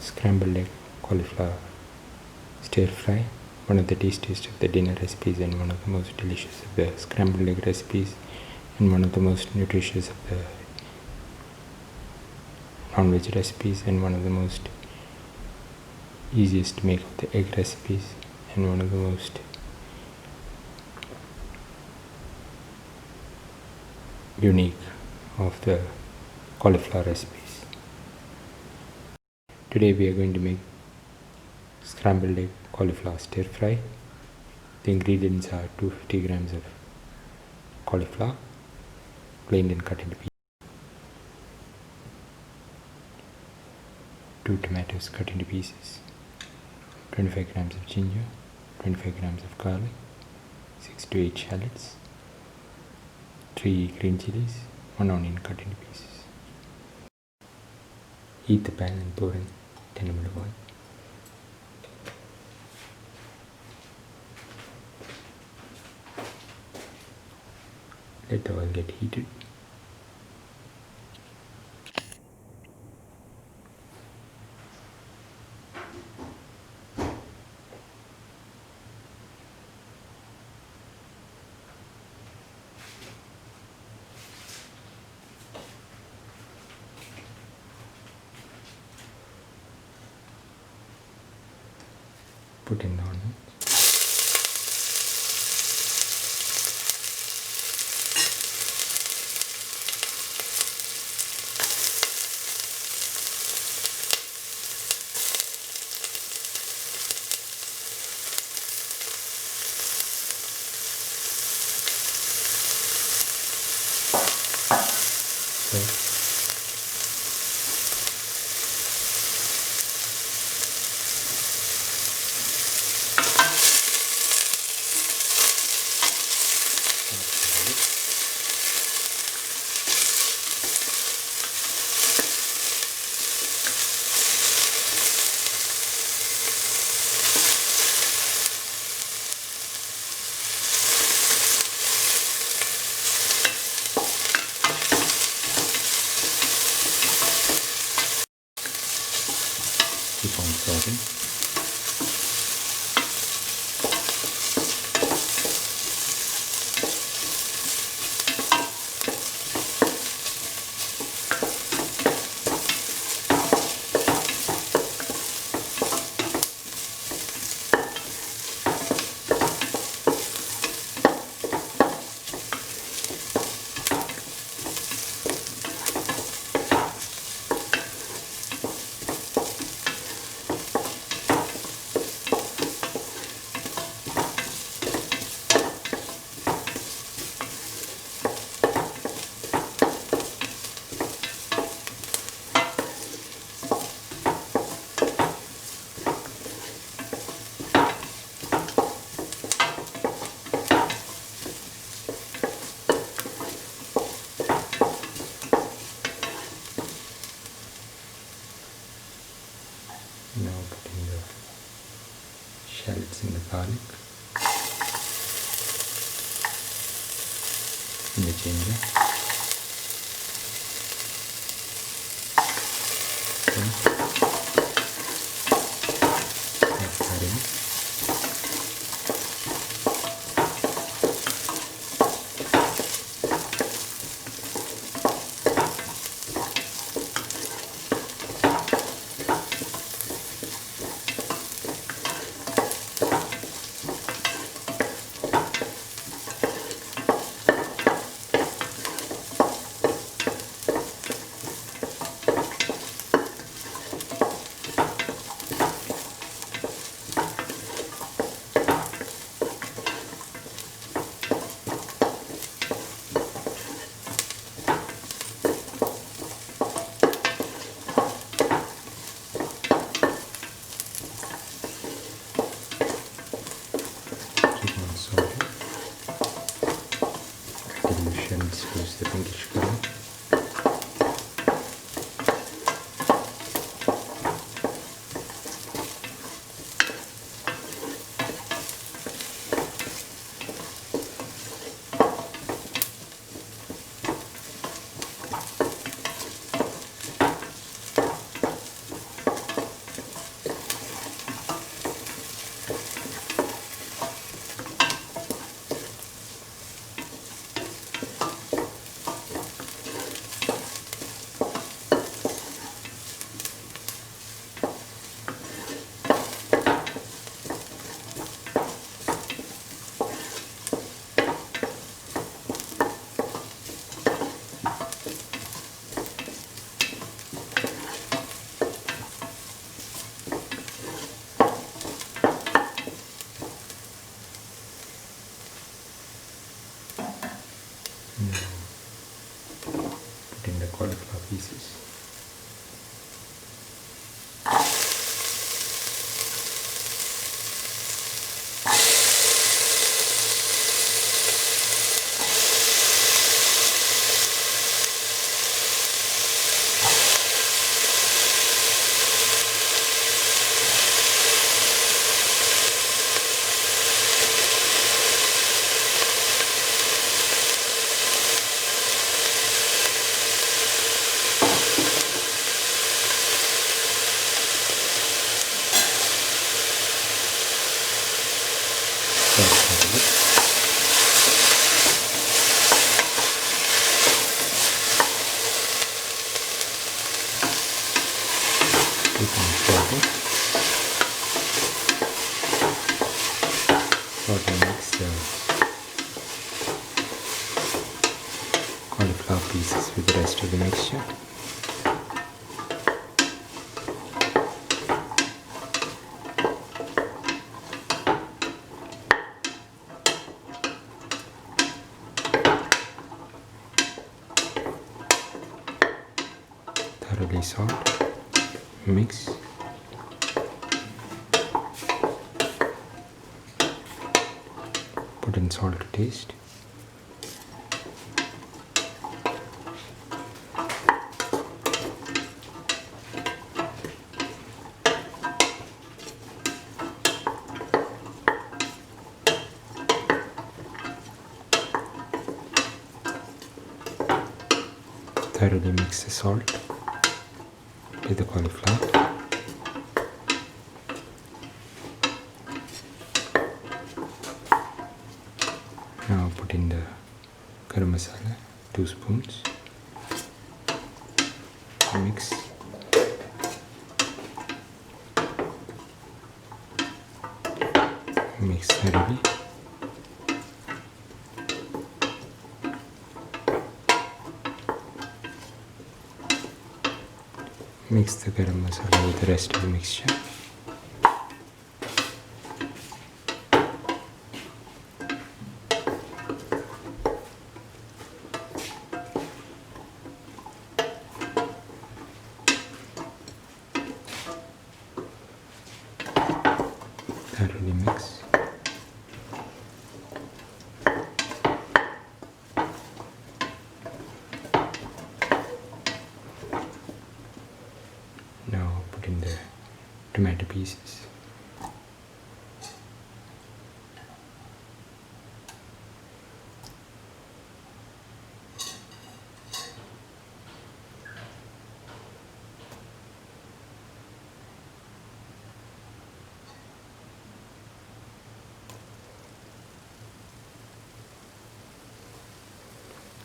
scrambled egg cauliflower stir fry, one of the tastiest of the dinner recipes and one of the most delicious of the scrambled egg recipes and one of the most nutritious of the non-veg recipes and one of the most easiest to make of the egg recipes and one of the most unique of the cauliflower recipes. Today we are going to make scrambled egg cauliflower stir fry. The ingredients are 250 grams of cauliflower, planed and cut into pieces, 2 tomatoes cut into pieces, 25 grams of ginger, 25 grams of garlic, 6 to 8 shallots, 3 green chillies, 1 onion cut into pieces. Heat the pan and pour in 10 ml of oil. Let the oil get heated. Put in the onion. Keep on sauteing. Now putting the shallots in the garlic, in the ginger, Garam. Put in the cauliflower pieces. Mix the cauliflower pieces with the rest of the mixture. Thoroughly salt, mix. Put in salt to taste. Thoroughly mix the salt with the cauliflower. Now put in the garam masala, 2 spoons. Mix. Mix thoroughly. Mix the garam masala with the rest of the mixture. Thoroughly mix. Now put in the tomato pieces.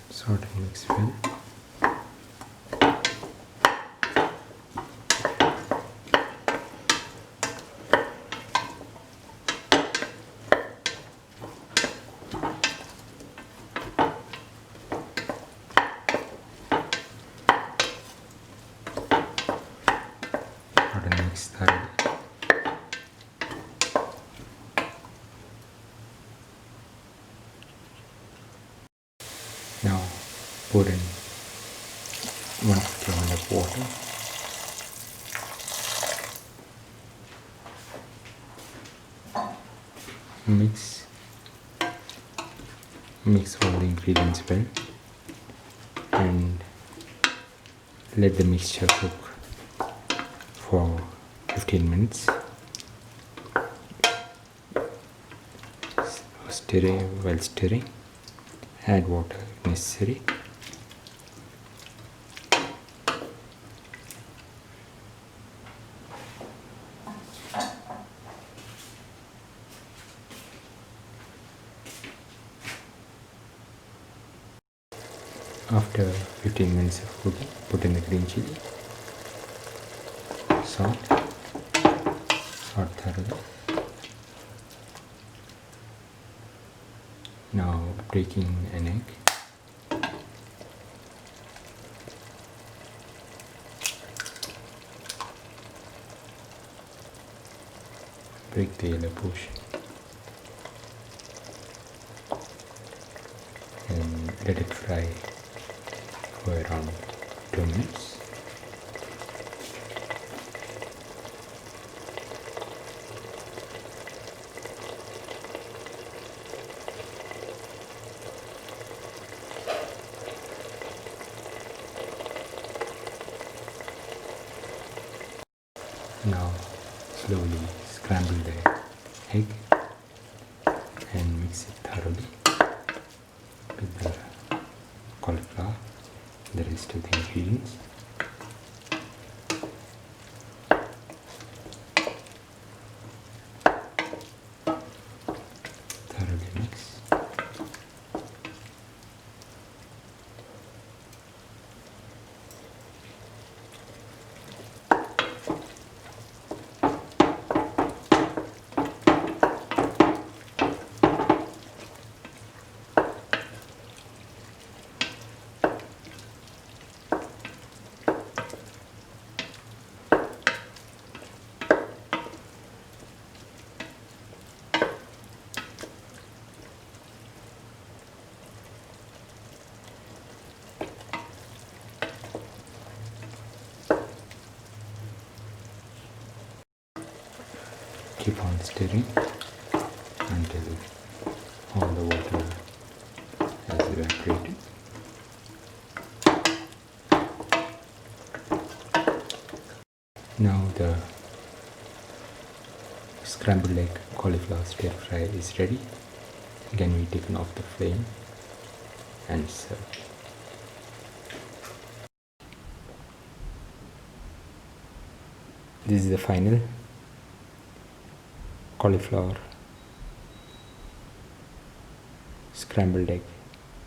Sort and mix well. Sort and mix thoroughly. Now pour in 150 ml of water. Mix all the ingredients well and let the mixture cook for 15 minutes. While stirring, add water if necessary. After 15 minutes of cooking, put in the green chilli, salt thoroughly. Now breaking an egg. Break the yellow portion and Let it fry for around 2 minutes. Now slowly scramble the egg and mix it thoroughly with the cauliflower and the rest of the ingredients. Thoroughly mix. Keep on stirring until all the water has evaporated. Now the scrambled egg cauliflower stir fry is ready. Again we take off the flame and serve. This is the final cauliflower scrambled egg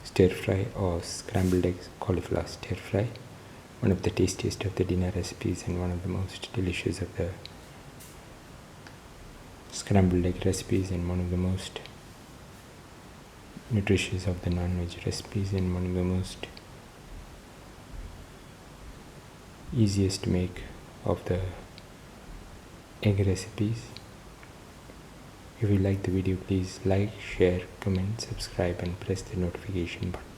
stir fry or scrambled egg cauliflower stir fry. One of the tastiest of the dinner recipes and one of the most delicious of the scrambled egg recipes and one of the most nutritious of the non-veg recipes and one of the most easiest to make of the egg recipes. If you like the video, please like, share, comment, subscribe and press the notification button.